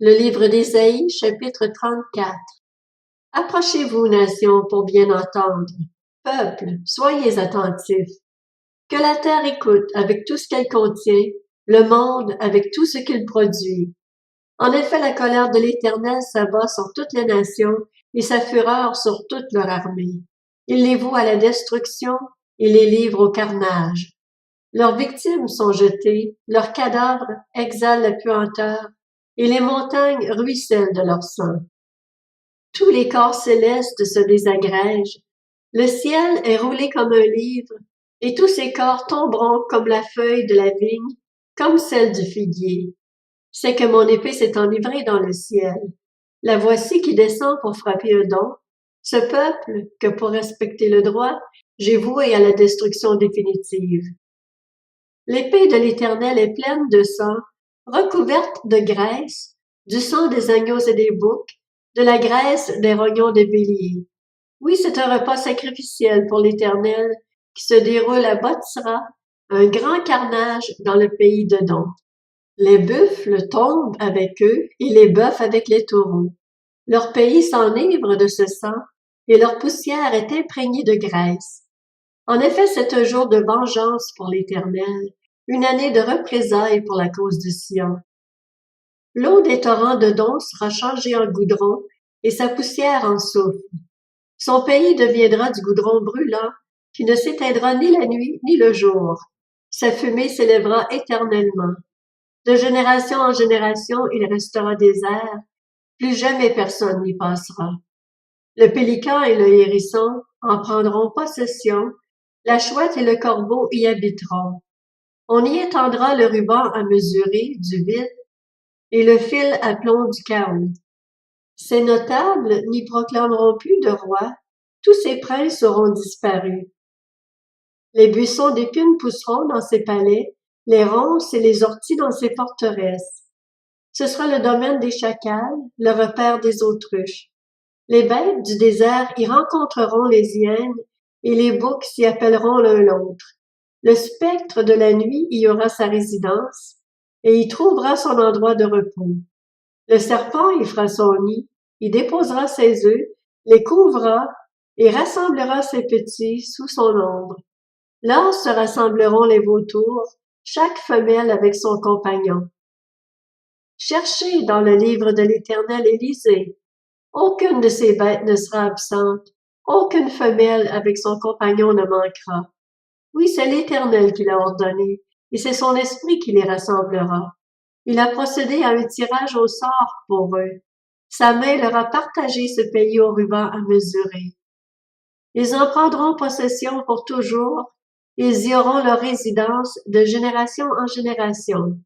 Le livre d'Ésaïe, chapitre 34. Approchez-vous, nations, pour bien entendre. Peuple, soyez attentifs. Que la terre écoute avec tout ce qu'elle contient, le monde avec tout ce qu'il produit. En effet, la colère de l'Éternel s'abat sur toutes les nations et sa fureur sur toute leur armée. Il les voue à la destruction et les livre au carnage. Leurs victimes sont jetées, leurs cadavres exhalent la puanteur, et les montagnes ruissellent de leur sang. Tous les corps célestes se désagrègent, le ciel est roulé comme un livre, et tous ces corps tomberont comme la feuille de la vigne, comme celle du figuier. C'est que mon épée s'est enivrée dans le ciel. La voici qui descend pour frapper un don. Ce peuple, que pour respecter le droit, j'ai voué à la destruction définitive. L'épée de l'Éternel est pleine de sang, recouverte de graisse, du sang des agneaux et des boucs, de la graisse des rognons des béliers. Oui, c'est un repas sacrificiel pour l'Éternel qui se déroule à Botsra, un grand carnage dans le pays de Don. Les buffles tombent avec eux et les bœufs avec les taureaux. Leur pays s'enivre de ce sang et leur poussière est imprégnée de graisse. En effet, c'est un jour de vengeance pour l'Éternel, une année de représailles pour la cause de Sion. L'eau des torrents de Don sera changée en goudron et sa poussière en soufre. Son pays deviendra du goudron brûlant qui ne s'éteindra ni la nuit ni le jour. Sa fumée s'élèvera éternellement. De génération en génération, il restera désert. Plus jamais personne n'y passera. Le pélican et le hérisson en prendront possession. La chouette et le corbeau y habiteront. On y étendra le ruban à mesurer du vide et le fil à plomb du chaos. Ces notables n'y proclameront plus de roi, tous ces princes auront disparu. Les buissons d'épines pousseront dans ses palais, les ronces et les orties dans ses forteresses. Ce sera le domaine des chacals, le repère des autruches. Les bêtes du désert y rencontreront les hyènes, et les boucs s'y appelleront l'un l'autre. Le spectre de la nuit y aura sa résidence, et y trouvera son endroit de repos. Le serpent y fera son nid, y déposera ses œufs, les couvra, et rassemblera ses petits sous son ombre. Là se rassembleront les vautours, chaque femelle avec son compagnon. Cherchez dans le livre de l'Éternel et lisez. Aucune de ces bêtes ne sera absente, aucune femelle avec son compagnon ne manquera. Oui, c'est l'Éternel qui l'a ordonné, et c'est son esprit qui les rassemblera. Il a procédé à un tirage au sort pour eux. Sa main leur a partagé ce pays au ruban à mesurer. Ils en prendront possession pour toujours, ils y auront leur résidence de génération en génération.